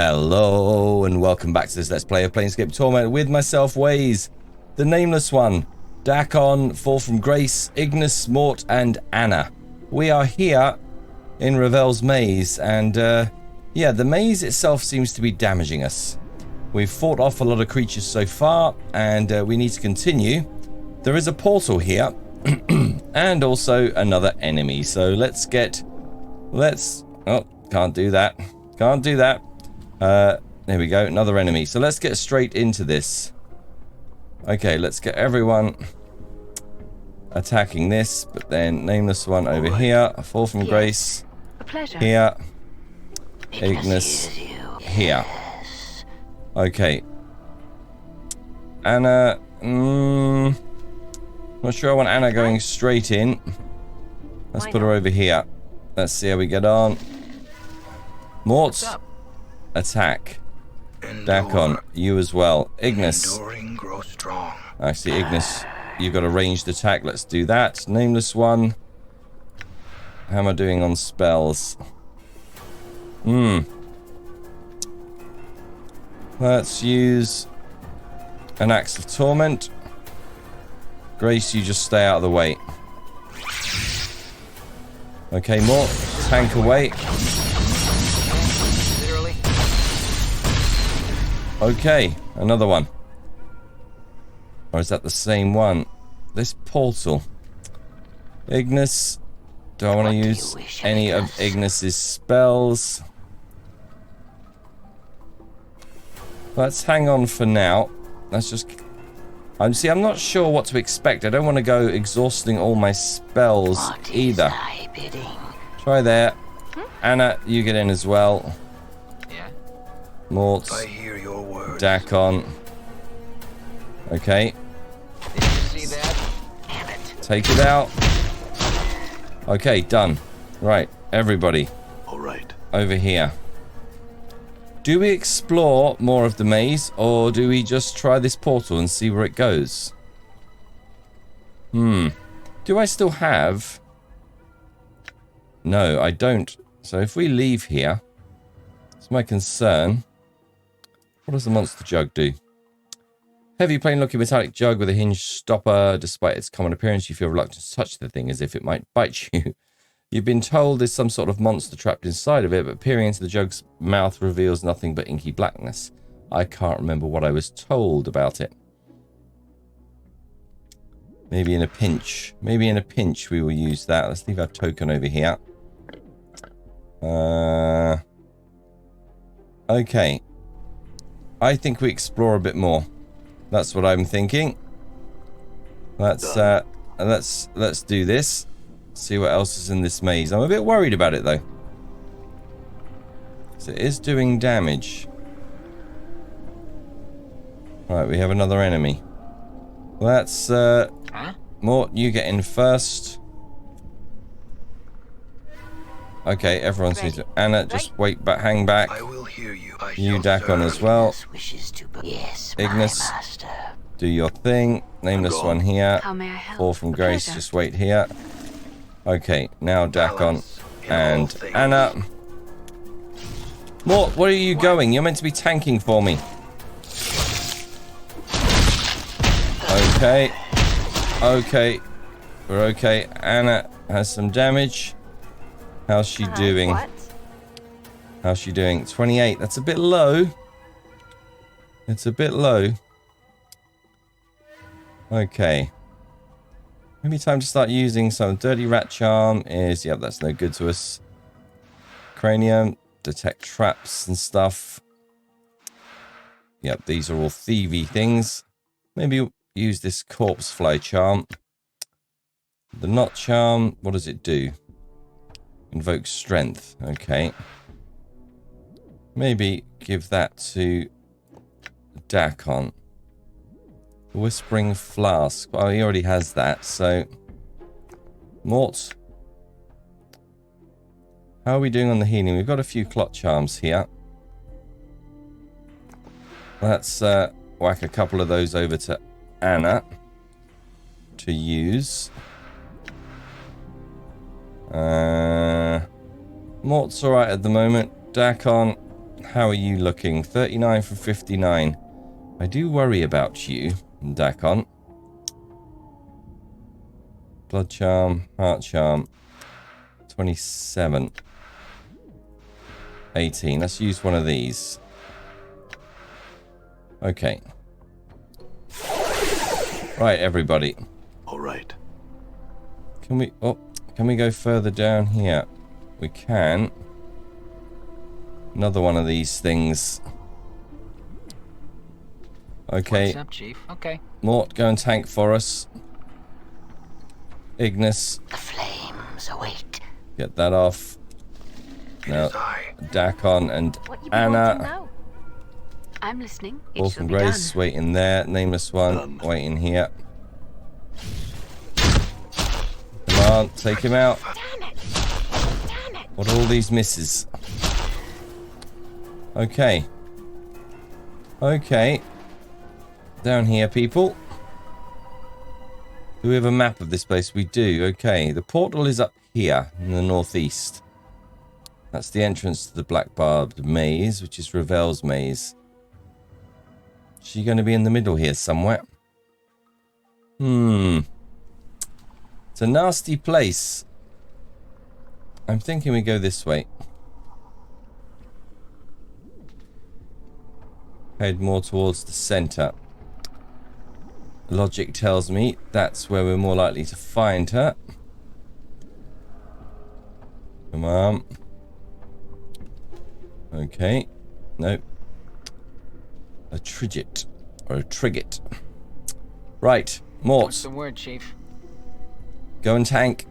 Hello and welcome back to this Let's Play of Planescape Torment with myself, Waze, the Nameless One, Dakon, Fall from Grace, Ignis, Mort, and Anna. We are here in Ravel's maze, and yeah, the maze itself seems to be damaging us. We've fought off a lot of creatures so far, and we need to continue. There is a portal here, and also another enemy. So oh, can't do that. Can't do that. There we go, another enemy. So let's get straight into this. Okay, let's get everyone attacking this, but then Nameless One over here, a Fall from Grace, a pleasure. Here, Ignis, here. Okay. Anna, not sure I want Anna going straight in. Let's put her over here. Let's see how we get on. Mort, attack. Dakon, you as well. Ignis. Actually, Ignis, you've got a ranged attack. Let's do that. Nameless One. How am I doing on spells? Let's use an Axe of Torment. Grace, you just stay out of the way. Okay, Mort, tank away. Okay, another one. Or is that the same one? This portal. Ignis. Do I want to use any of Ignis's spells? Let's hang on for now. Let's just... I'm not sure what to expect. I don't want to go exhausting all my spells either. Try there. Anna, you get in as well. Yeah. Mort. I hear your words. Dakon. Okay. Did you see that? Damn it. Take it out. Okay, done. Right, everybody. All right. Over here. Do we explore more of the maze, or do we just try this portal and see where it goes? Do I still have... No, I don't. So if we leave here, it's my concern. What does the monster jug do? Heavy, plain-looking metallic jug with a hinged stopper. Despite its common appearance, you feel reluctant to touch the thing as if it might bite you. You've been told there's some sort of monster trapped inside of it, but peering into the jug's mouth reveals nothing but inky blackness. I can't remember what I was told about it. Maybe in a pinch. Maybe in a pinch we will use that. Let's leave our token over here. Okay. I think we explore a bit more. That's what I'm thinking. Let's do this. See what else is in this maze. I'm a bit worried about it though. So it is doing damage. Right, we have another enemy. Let's Mort, you get in first. Okay, everyone seems to... Anna, just wait back, hang back. I will hear you. You, Dakon, as well. Yes, Ignis, do your thing. Nameless One here. How may I help? Fall from Grace, just wait here. Okay, now Dakon and Anna. Mort, where are you going? You're meant to be tanking for me. Okay. Okay. We're okay. Anna has some damage. How's she doing? What? How's she doing? 28. That's a bit low. It's a bit low. Okay. Maybe time to start using some Dirty Rat Charm is... Yep, that's no good to us. Cranium. Detect traps and stuff. Yep, these are all thievy things. Maybe use this Corpse Fly Charm. The Knot Charm. What does it do? Invoke Strength. Okay. Maybe give that to Dakon. Whispering Flask. Well, he already has that, so... Mort. How are we doing on the healing? We've got a few Clot Charms here. Let's whack a couple of those over to Anna to use. Mort's alright at the moment. Dakon, How are you looking? 39 from 59. I do worry about you, Dakon. Blood charm, heart charm. 27. 18. Let's use one of these. Okay. Right, everybody. All right. Can we go further down here? We can. Another one of these things. Okay. What's up, Chief? Okay. Mort, go and tank for us. Ignis, The flames await. get that off. It Now, is I. Dakon and What you be wanting Anna. now? I'm listening. It Wolf shall and be Grace, done. waiting there. Nameless one, Done. waiting here. Come on, take him out. Damn it! Damn it! What are all these misses? Okay. Okay. Down here, people. Do we have a map of this place? We do. Okay. The portal is up here in the northeast. That's the entrance to the Black Barbed Maze, which is Ravel's maze. Is she going to be in the middle here somewhere? It's a nasty place. I'm thinking we go this way. Head more towards the center. Logic tells me that's where we're more likely to find her. Come on. Okay. Nope. A Trigit. Or a Trigit. Right. What's Mort. the word, Chief? Go and tank.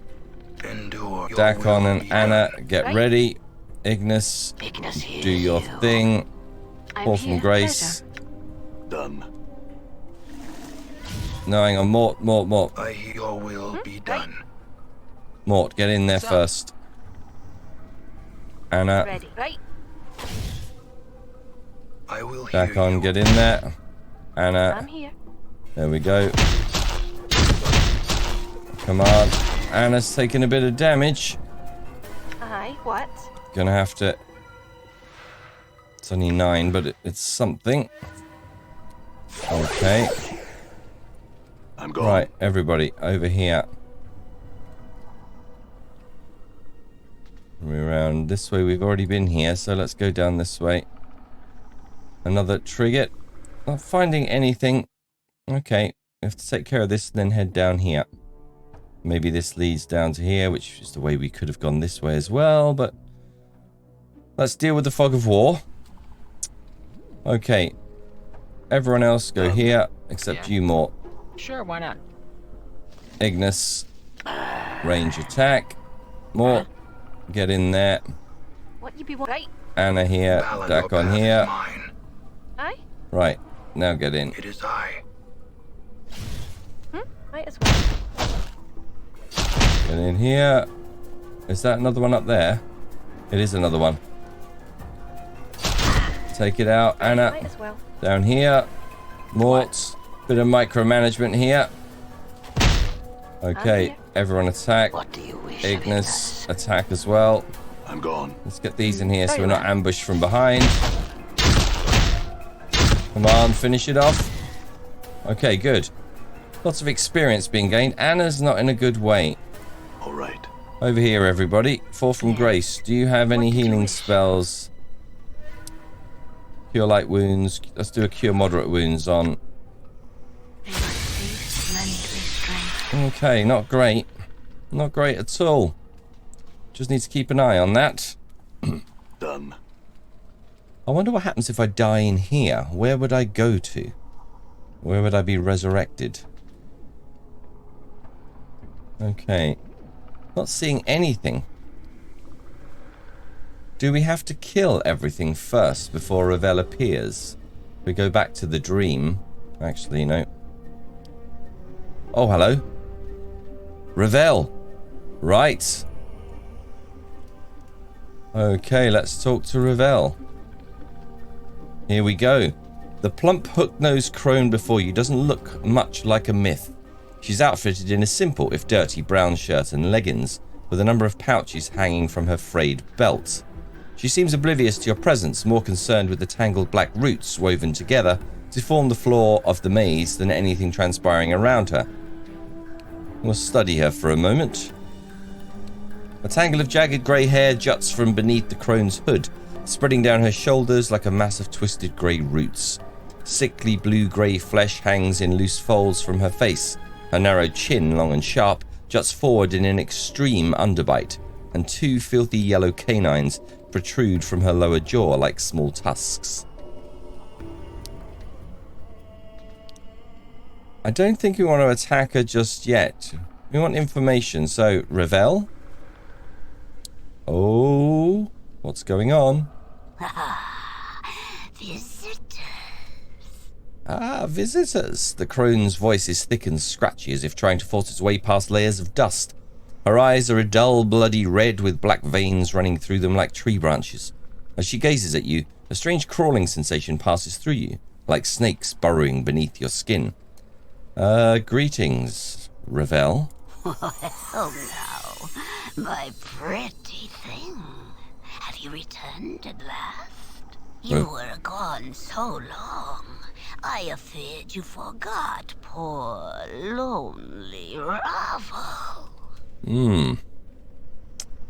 Endure. Your Dakon will and be Anna, done. get Right. ready. Ignis, Ignis, hear do your you. thing. I'm Wolf and here. Grace. Done. No, hang on. Mort. I hear your will be done. Mort, get in there What's up? first. Anna, Ready. Right. I will hear Dakon, you. get in there. Anna, I'm here. there we go. Come on. Anna's taking a bit of damage. Aye. What? Gonna have to... It's only 9, but it's something. Okay. I'm gone. Right, everybody, over here. We're around this way. We've already been here, so let's go down this way. Another Trigit. Not finding anything. Okay, we have to take care of this and then head down here. Maybe this leads down to here, which is the way we could have gone this way as well, but let's deal with the fog of war. Okay. Everyone else go here, except Yeah. you, Mort. Sure, why not? Ignis. Range attack. Mort. Get in there. What you be wanting? Right. Anna here. Paladin Dakon path is here. mine. Aye. Right. Now get in. It is I. Might as well. Get in here. Is that another one up there? It is another one. Take it out, Might Anna. as well. Down here. Mort. Bit of micromanagement here. Okay. here. Everyone attack. What do you wish, Ignis attack as well. I'm gone. Let's get these in here so Very we're not well. ambushed from behind. Come on, finish it off. Okay, good. Lots of experience being gained. Anna's not in a good way. All right. Over here, everybody. Fall from Grace. Do you have any What did you healing wish? spells? Cure light wounds. Let's do a cure moderate wounds on. May my faith lend me strength. Okay, not great. Not great at all. Just need to keep an eye on that. Done. I wonder what happens if I die in here. Where would I go to? Where would I be resurrected? Okay. Not seeing anything. Do we have to kill everything first before Ravel appears? We go back to the dream. Actually, no. Oh, hello. Ravel. Right. Okay, let's talk to Ravel. Here we go. The plump hook-nosed crone before you doesn't look much like a myth. She's outfitted in a simple, if dirty, brown shirt and leggings, with a number of pouches hanging from her frayed belt. She seems oblivious to your presence, more concerned with the tangled black roots woven together to form the floor of the maze than anything transpiring around her. We'll study her for a moment. A tangle of jagged grey hair juts from beneath the crone's hood, spreading down her shoulders like a mass of twisted grey roots. Sickly blue-grey flesh hangs in loose folds from her face. Her narrow chin, long and sharp, juts forward in an extreme underbite, and 2 filthy yellow canines protrude from her lower jaw like small tusks. I don't think we want to attack her just yet. We want information, so Ravel? Oh, what's going on? Visitors. Ah, visitors. The crone's voice is thick and scratchy, as if trying to force its way past layers of dust. Her eyes are a dull, bloody red with black veins running through them like tree branches. As she gazes at you, a strange crawling sensation passes through you, like snakes burrowing beneath your skin. Greetings, Ravel. Oh no, my pretty thing. Have you returned at last? You were gone so long. I feared you forgot poor, lonely Ravel.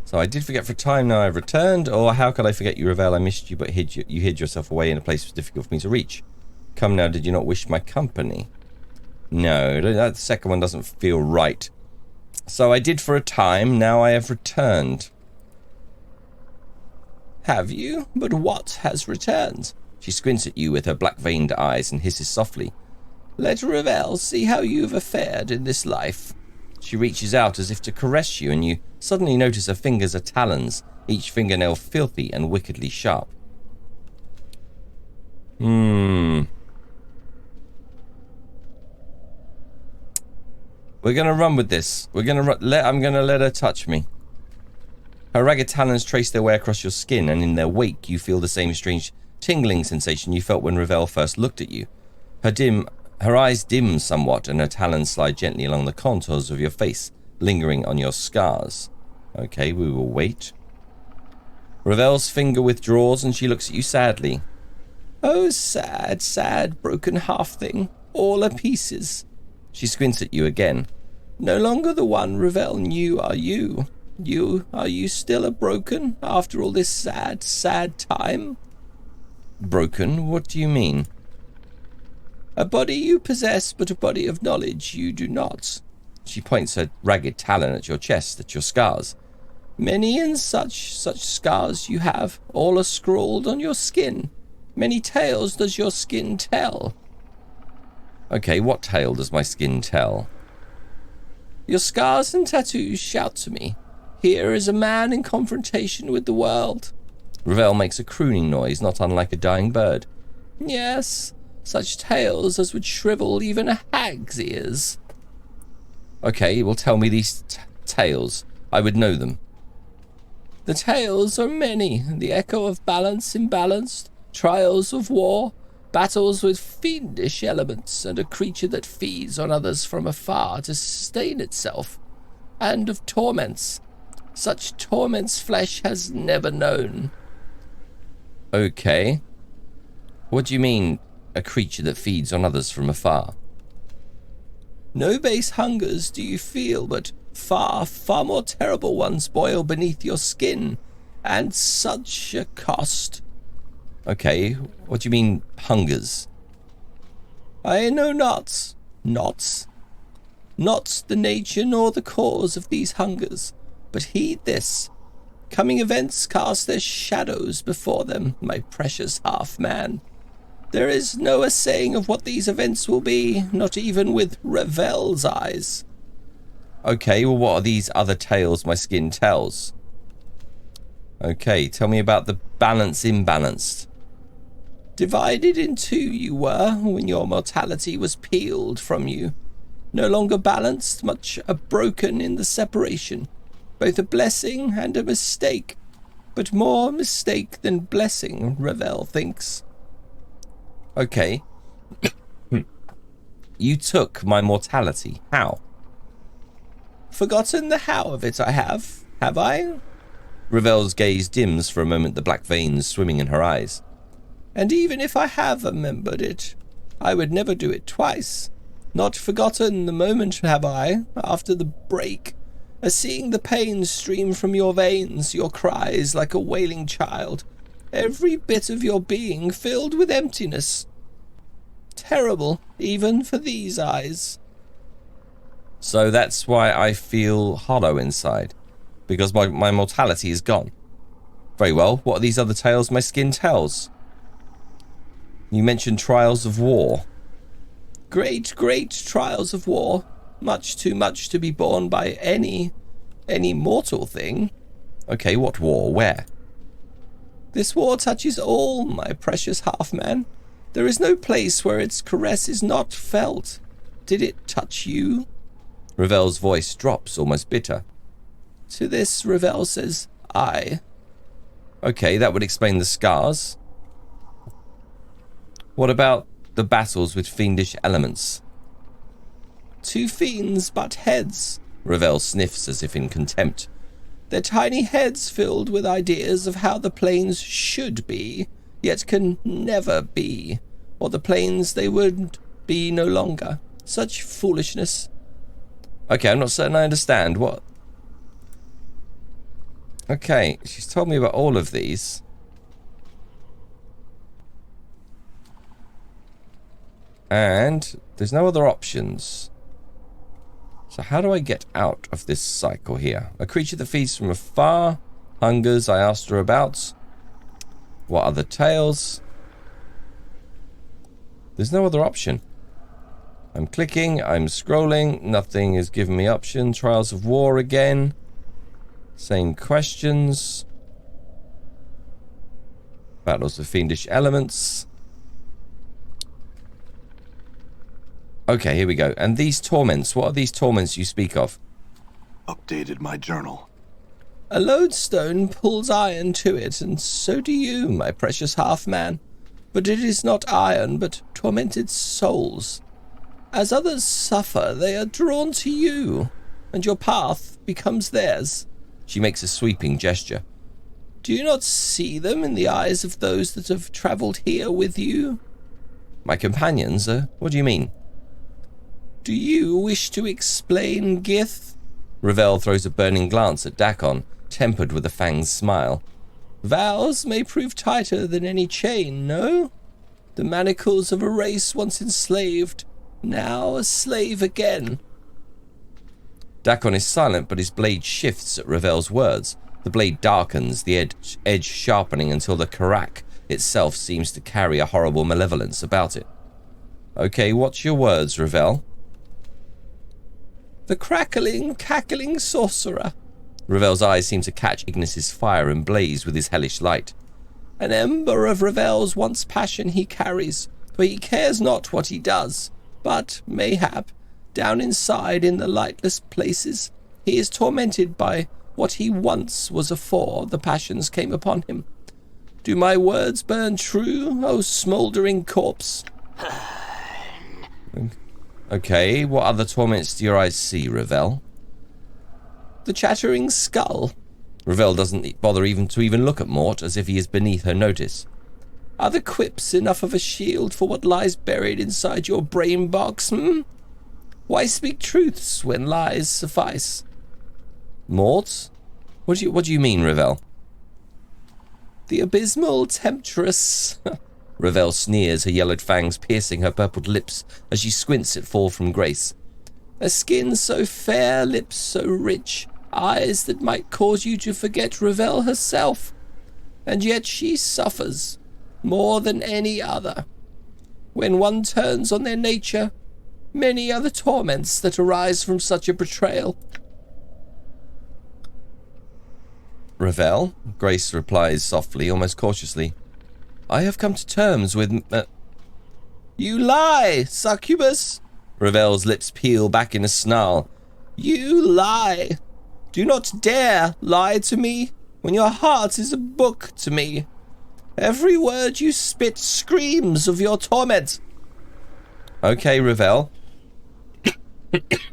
So I did forget for a time, now I've returned, or how could I forget you, Ravel? I missed you, but you hid yourself away in a place that was difficult for me to reach. Come now, did you not wish my company? No, that second one doesn't feel right. So I did for a time, now I have returned. Have you? But what has returned? She squints at you with her black-veined eyes and hisses softly. Let Ravel see how you've fared in this life. She reaches out as if to caress you, and you suddenly notice her fingers are talons, each fingernail filthy and wickedly sharp. We're gonna run with this. I'm gonna let her touch me. Her ragged talons trace their way across your skin, and in their wake you feel the same strange tingling sensation you felt when Ravel first looked at you. Her eyes dim somewhat, and her talons slide gently along the contours of your face, lingering on your scars. Okay, we will wait. Ravel's finger withdraws, and she looks at you sadly. Oh, sad, sad, broken half-thing, all a pieces. She squints at you again. No longer the one Ravel knew, are you? Are you still a broken after all this sad, sad time? Broken? What do you mean? A body you possess, but a body of knowledge you do not. She points her ragged talon at your chest, at your scars. Many and such scars you have, all are scrawled on your skin. Many tales does your skin tell. Okay, what tale does my skin tell? Your scars and tattoos shout to me. Here is a man in confrontation with the world. Ravel makes a crooning noise, not unlike a dying bird. Yes, such tales as would shrivel even a hag's ears. Okay, well tell me these tales. I would know them. The tales are many. The echo of balance imbalanced, trials of war, battles with fiendish elements, and a creature that feeds on others from afar to sustain itself, and of torments. Such torments flesh has never known. Okay. What do you mean, a creature that feeds on others from afar? No base hungers do you feel, but far, far more terrible ones boil beneath your skin, and such a cost. Okay, what do you mean, hungers? I know not the nature nor the cause of these hungers, but heed this. Coming events cast their shadows before them, my precious half-man. There is no assaying of what these events will be, not even with Ravel's eyes. Okay, well what are these other tales my skin tells? Okay, tell me about the balance imbalanced. Divided in two you were when your mortality was peeled from you. No longer balanced, much a broken in the separation. Both a blessing and a mistake, but more mistake than blessing, Ravel thinks. Okay. You took my mortality. How? Forgotten the how of it I have I? Ravel's gaze dims for a moment, the black veins swimming in her eyes. And even if I have remembered it, I would never do it twice. Not forgotten the moment have I, after the break, as seeing the pain stream from your veins, your cries like a wailing child, every bit of your being filled with emptiness. Terrible, even for these eyes. So that's why I feel hollow inside, because my mortality is gone. Very well, what are these other tales my skin tells? You mentioned trials of war. Great, great trials of war. Much too much to be borne by any mortal thing. Okay, what war? Where? This war touches all, my precious half-man. There is no place where its caress is not felt. Did it touch you? Ravel's voice drops, almost bitter. To this, Ravel says, I. Okay, that would explain the scars. What about the battles with fiendish elements? Two fiends but heads, Ravel sniffs as if in contempt. Their tiny heads filled with ideas of how the planes should be, yet can never be, or the planes they would be no longer. Such foolishness. Okay, I'm not certain I understand. What? Okay, she's told me about all of these. And there's no other options. So how do I get out of this cycle here? A creature that feeds from afar. Hungers, I asked her about. What other tales? There's no other option. I'm clicking, I'm scrolling. Nothing is giving me option. Trials of War again. Same questions. Battles of fiendish elements. Okay, here we go. And these torments, what are these torments you speak of? Updated my journal. A lodestone pulls iron to it, and so do you, my precious half-man. But it is not iron, but tormented souls. As others suffer, they are drawn to you, and your path becomes theirs. She makes a sweeping gesture. Do you not see them in the eyes of those that have travelled here with you? My companions, what do you mean? Do you wish to explain, Gith? Ravel throws a burning glance at Dakon, tempered with a fanged smile. Vows may prove tighter than any chain, no? The manacles of a race once enslaved, now a slave again. Dakon is silent, but his blade shifts at Ravel's words. The blade darkens, the edge sharpening until the Karak itself seems to carry a horrible malevolence about it. Okay, what's your words, Ravel? The crackling, cackling sorcerer. Ravel's eyes seem to catch Ignis's fire and blaze with his hellish light. An ember of Ravel's once passion he carries, for he cares not what he does, but, mayhap, down inside in the lightless places, he is tormented by what he once was afore the passions came upon him. Do my words burn true, O smouldering corpse? Okay, what other torments do your eyes see, Ravel? The chattering skull. Ravel doesn't bother even to look at Mort, as if he is beneath her notice. Are the quips enough of a shield for what lies buried inside your brain box, Why speak truths when lies suffice? Mort? What do you mean, Ravel? The abysmal temptress. Ravel sneers, her yellowed fangs piercing her purpled lips as she squints at Fall from Grace. A skin so fair, lips so rich, eyes that might cause you to forget Ravel herself. And yet she suffers more than any other. When one turns on their nature, many are the torments that arise from such a betrayal. Ravel, Grace replies softly, almost cautiously. I have come to terms with... You lie, succubus! Ravel's lips peel back in a snarl. You lie! Do not dare lie to me when your heart is a book to me. Every word you spit screams of your torment. Okay, Ravel.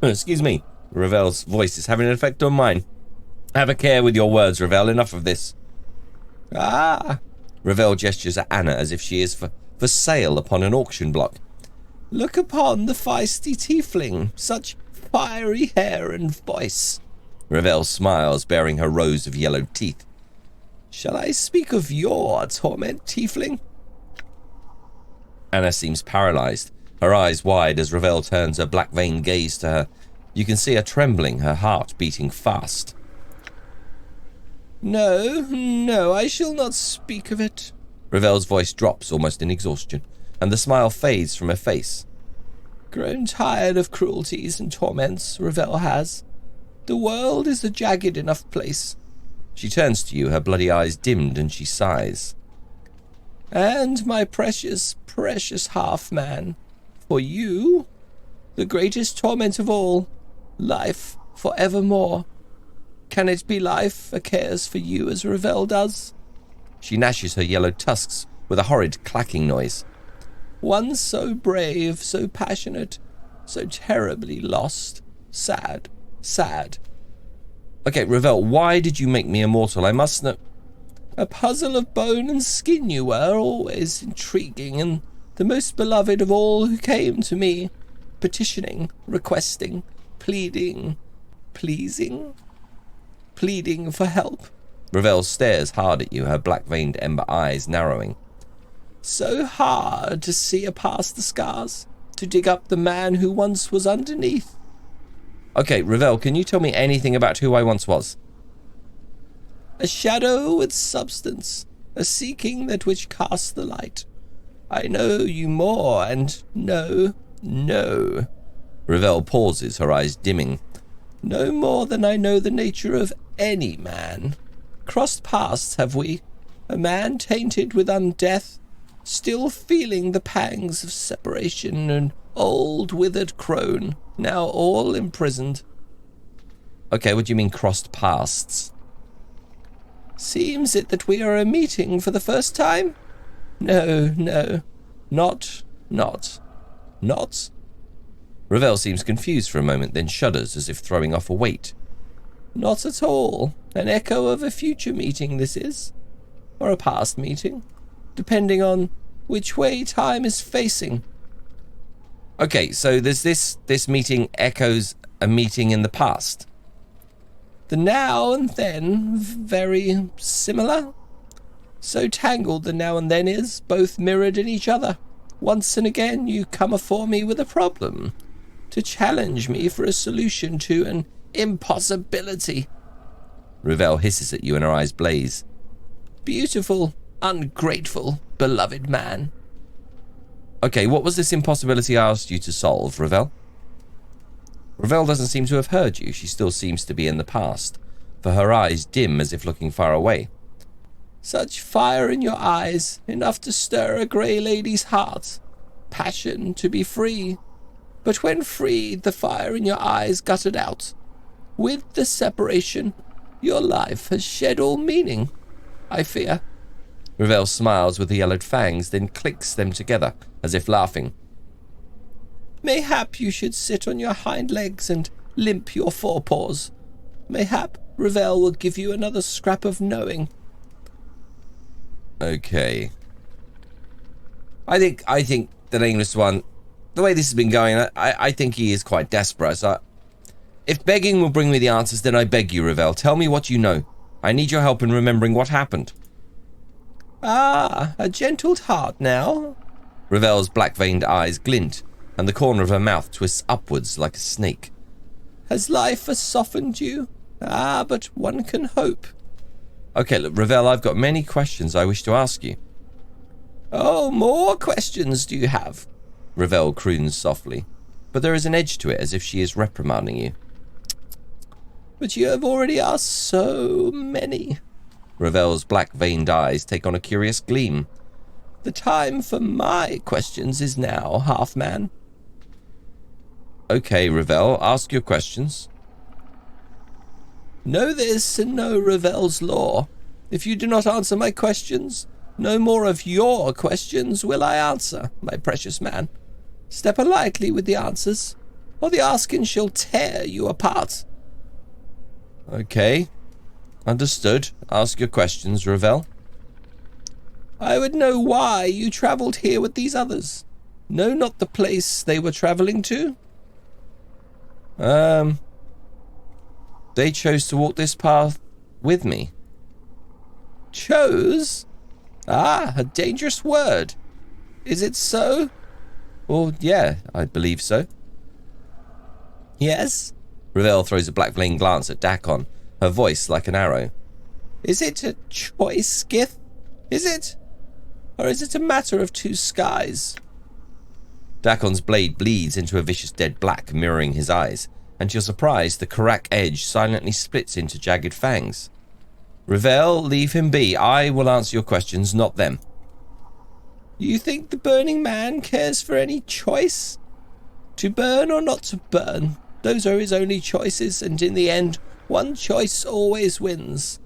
Excuse me. Ravel's voice is having an effect on mine. Have a care with your words, Ravel. Enough of this. Ah! Ravel gestures at Anna as if she is for sale upon an auction block. Look upon the feisty tiefling, such fiery hair and voice. Ravel smiles, baring her rows of yellow teeth. Shall I speak of your torment, tiefling? Anna seems paralyzed, her eyes wide as Ravel turns her black-veined gaze to her. You can see her trembling, her heart beating fast. No, I shall not speak of it. Ravel's voice drops almost in exhaustion, and the smile fades from her face. Grown tired of cruelties and torments, Ravel has. The world is a jagged enough place. She turns to you, her bloody eyes dimmed, and she sighs. And my precious, precious half-man, for you, the greatest torment of all, life for evermore. Can it be life a cares for you as Ravel does? She gnashes her yellow tusks with a horrid clacking noise. One so brave, so passionate, so terribly lost. Sad, sad. Okay, Ravel, why did you make me immortal? I must know. A puzzle of bone and skin you were, always intriguing, and the most beloved of all who came to me, petitioning, requesting, pleading, pleasing for help. Ravel stares hard at you, her black-veined ember eyes narrowing. So hard to see past the scars, to dig up the man who once was underneath. Okay, Ravel, can you tell me anything about who I once was? A shadow with substance, a seeking that which casts the light. I know you more, and no. Ravel pauses, her eyes dimming. No more than I know the nature of any man. Crossed paths have we, a man tainted with undeath, still feeling the pangs of separation, an old withered crone, now all imprisoned. Okay, what do you mean crossed paths? Seems it that we are a meeting for the first time? No, not. Ravel seems confused for a moment, then shudders as if throwing off a weight. Not at all. An echo of a future meeting this is. Or a past meeting, depending on which way time is facing. Okay, so there's this meeting echoes a meeting in the past. The now and then very similar. So tangled the now and then is, both mirrored in each other. Once and again you come afore me with a problem, to challenge me for a solution to an impossibility. Ravel hisses at you and her eyes blaze. Beautiful, ungrateful, beloved man. Okay, what was this impossibility I asked you to solve, Ravel? Ravel doesn't seem to have heard you. She still seems to be in the past, for her eyes dim as if looking far away. Such fire in your eyes, enough to stir a grey lady's heart. Passion to be free. But when freed, the fire in your eyes guttered out. With the separation, your life has shed all meaning, I fear. Ravel smiles with the yellowed fangs, then clicks them together, as if laughing. Mayhap you should sit on your hind legs and limp your forepaws. Mayhap Ravel will give you another scrap of knowing. Okay. I think the nameless one, the way this has been going, I think he is quite desperate. So if begging will bring me the answers, then I beg you, Ravel, tell me what you know. I need your help in remembering what happened. Ah, a gentled heart now. Ravel's black-veined eyes glint, and the corner of her mouth twists upwards like a snake. Has life softened you? Ah, but one can hope. Okay, look, Ravel, I've got many questions I wish to ask you. Oh, more questions do you have? Ravel croons softly, but there is an edge to it as if she is reprimanding you. But you have already asked so many. Ravel's black-veined eyes take on a curious gleam. The time for my questions is now, half-man. Okay, Ravel, ask your questions. Know this and know Ravel's law. If you do not answer my questions, no more of your questions will I answer, my precious man. Step lightly with the answers, or the asking shall tear you apart. Okay. Understood. Ask your questions, Ravel. I would know why you travelled here with these others. No, not the place they were travelling to. They chose to walk this path with me. Chose? Ah, a dangerous word. Is it so? Well, yeah, I believe so. Yes? Ravel throws a black flame glance at Dakon, her voice like an arrow. Is it a choice, Gith? Is it? Or is it a matter of two skies? Dakon's blade bleeds into a vicious dead black, mirroring his eyes, and to your surprise, the Karak edge silently splits into jagged fangs. Ravel, leave him be. I will answer your questions, not them. You think the Burning Man cares for any choice? To burn or not to burn? Those are his only choices, and in the end, one choice always wins.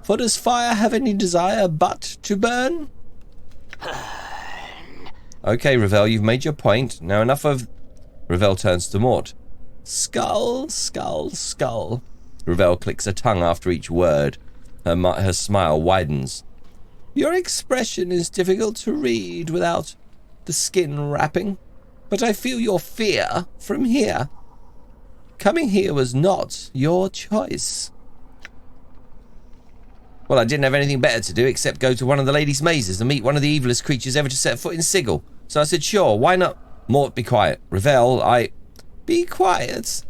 For does fire have any desire but to burn? Okay, Ravel, you've made your point. Now enough of... Ravel turns to Mort. Skull, skull, skull. Ravel clicks her tongue after each word. Her smile widens. Your expression is difficult to read without the skin wrapping, but I feel your fear from here. Coming here was not your choice. Well, I didn't have anything better to do except go to one of the ladies' mazes and meet one of the evilest creatures ever to set foot in Sigil. So I said, sure, why not? Mort, be quiet. Ravel, Be quiet.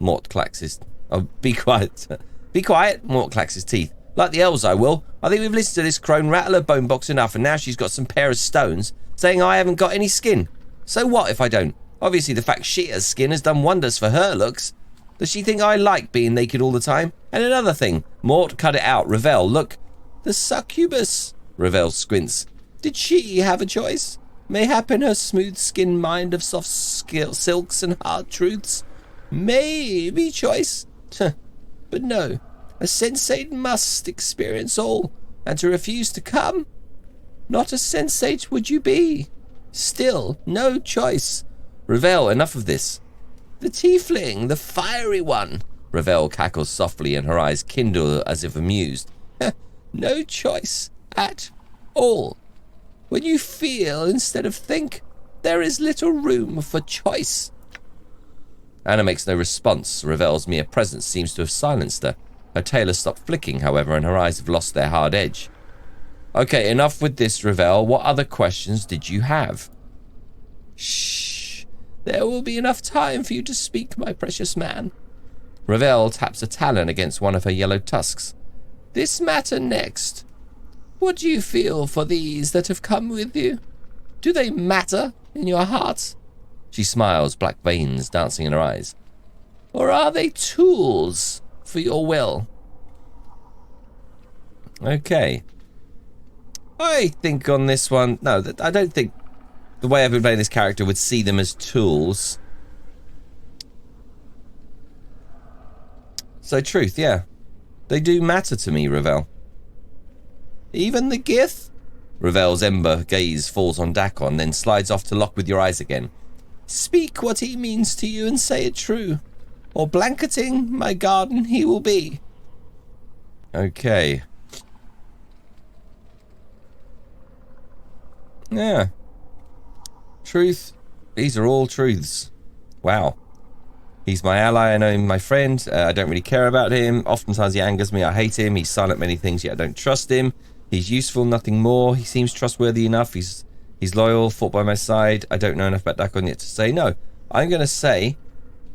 Mort clacks his... Oh, be quiet. Be quiet. Mort clacks his teeth. Like the elves, I will. I think we've listened to this crone rattle her bone box enough, and now she's got some pair of stones saying I haven't got any skin. So what if I don't? Obviously the fact she has skin has done wonders for her looks. Does she think I like being naked all the time? And another thing. Mort, cut it out. Ravel, look. The succubus. Ravel squints. Did she have a choice? Mayhap in her smooth-skinned mind of soft silks and hard truths? Maybe choice. But no. A sensate must experience all, and to refuse to come? Not a sensate would you be. Still, no choice. Ravel, enough of this. The tiefling, the fiery one. Ravel cackles softly and her eyes kindle as if amused. No choice at all. When you feel instead of think, there is little room for choice. Anna makes no response. Ravel's mere presence seems to have silenced her. Her tail has stopped flicking, however, and her eyes have lost their hard edge. Okay, enough with this, Ravel. What other questions did you have? Shh. There will be enough time for you to speak, my precious man. Ravel taps a talon against one of her yellow tusks. This matter next. What do you feel for these that have come with you? Do they matter in your heart? She smiles, black veins dancing in her eyes. Or are they tools for your will? Okay. I think on this one... No, I don't think the way I've been playing this character would see them as tools. So, truth, yeah. They do matter to me, Ravel. Even the Gith? Ravel's ember gaze falls on Dakon, then slides off to lock with your eyes again. Speak what he means to you and say it true, or blanketing my garden he will be. Okay. Yeah. Truth. These are all truths. Wow. He's my ally, I know him, my friend. I don't really care about him. Oftentimes he angers me, I hate him. He's silent many things, yet I don't trust him. He's useful, nothing more. He seems trustworthy enough. He's loyal, fought by my side. I don't know enough about Dakon yet to say no. I'm going to say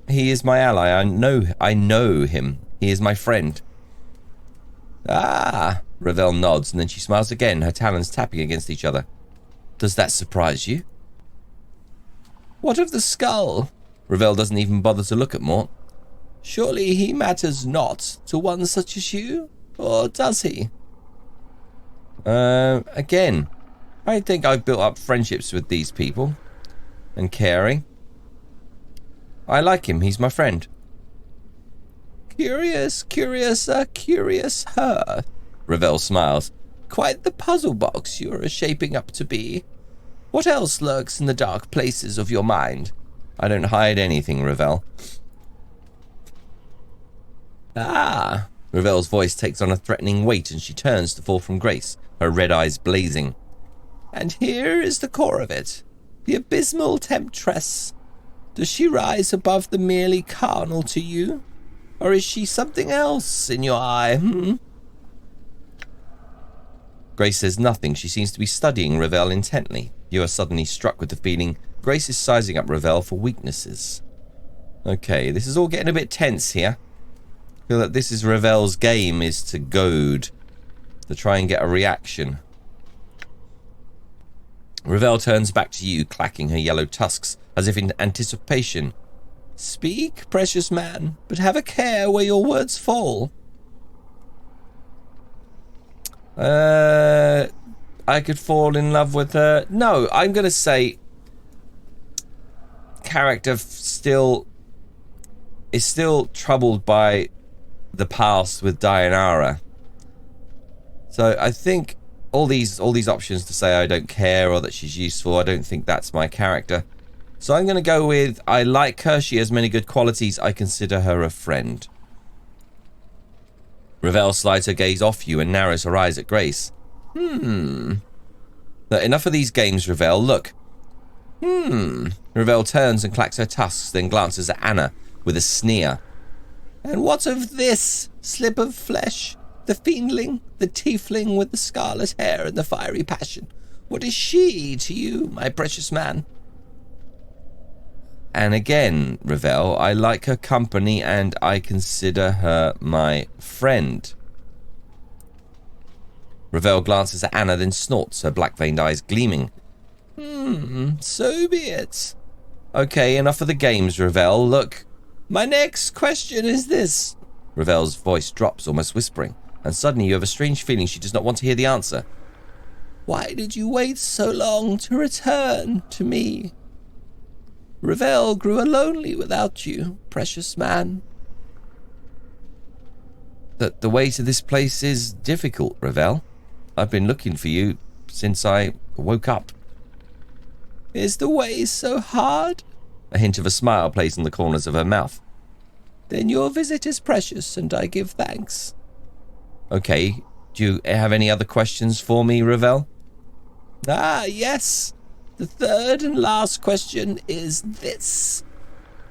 he is my ally. I know him. He is my friend. Ah, Ravel nods, and then she smiles again, her talons tapping against each other. Does that surprise you? What of the skull? Ravel doesn't even bother to look at Mort. Surely he matters not to one such as you, or does he? Again, I think I've built up friendships with these people. And caring. I like him, he's my friend. Curious, curious, a curious her. Ravel smiles. Quite the puzzle box you're shaping up to be. What else lurks in the dark places of your mind? I don't hide anything, Ravel. Ah, Ravel's voice takes on a threatening weight and she turns to fall from grace, her red eyes blazing. And here is the core of it. The abysmal temptress. Does she rise above the merely carnal to you? Or is she something else in your eye, Grace says nothing. She seems to be studying Ravel intently. You are suddenly struck with the feeling Grace is sizing up Ravel for weaknesses. Okay, this is all getting a bit tense here. I feel that this is Ravel's game, is to goad, to try and get a reaction. Ravel turns back to you, clacking her yellow tusks, as if in anticipation. Speak, precious man, but have a care where your words fall. I could fall in love with her. No, I'm going to say character is still troubled by the past with Dianara. So I think all these options to say I don't care or that she's useful, I don't think that's my character. So I'm going to go with I like her, she has many good qualities, I consider her a friend. Ravel slides her gaze off you and narrows her eyes at Grace. Now, enough of these games, Ravel. Look. Ravel turns and clacks her tusks, then glances at Anna with a sneer. And what of this slip of flesh? The fiendling, the tiefling with the scarlet hair and the fiery passion. What is she to you, my precious man? And again, Ravel, I like her company and I consider her my friend. Ravel glances at Anna, then snorts, her black-veined eyes gleaming. So be it. Okay, enough of the games, Ravel. Look, my next question is this. Ravel's voice drops, almost whispering, and suddenly you have a strange feeling she does not want to hear the answer. Why did you wait so long to return to me? Ravel grew lonely without you, precious man. The way to this place is difficult, Ravel. I've been looking for you since I woke up. Is the way so hard? A hint of a smile plays on the corners of her mouth. Then your visit is precious, and I give thanks. Okay, do you have any other questions for me, Ravel? Ah, yes. The third and last question is this.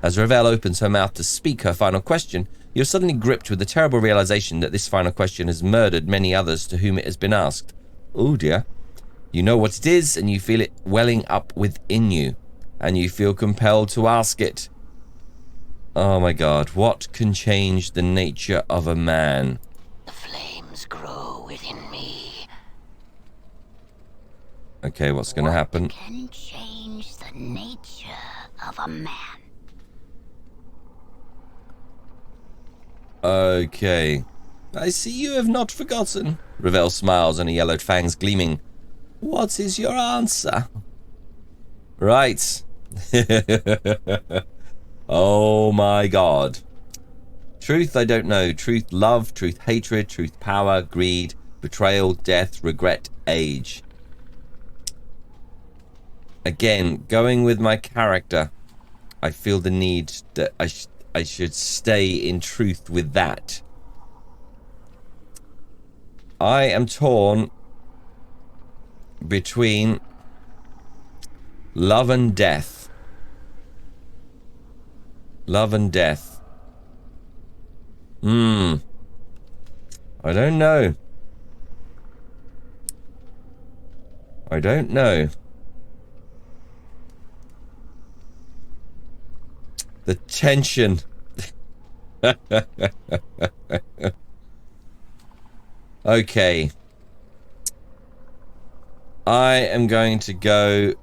As Ravel opens her mouth to speak her final question, you're suddenly gripped with the terrible realization that this final question has murdered many others to whom it has been asked. Oh dear. You know what it is, and you feel it welling up within you, and you feel compelled to ask it. Oh my god, what can change the nature of a man? The flames grow within me. Okay, what's going to happen? What can change the nature of a man? Okay. I see you have not forgotten. Ravel smiles and her yellowed fangs gleaming. What is your answer? Right. Oh my god. Truth, I don't know. Truth, love. Truth, hatred. Truth, power. Greed. Betrayal. Death. Regret. Age. Again, going with my character, I feel the need that I should stay in truth with that. I am torn between love and death. Love and death. I don't know. I don't know. The tension. Okay. I am going to go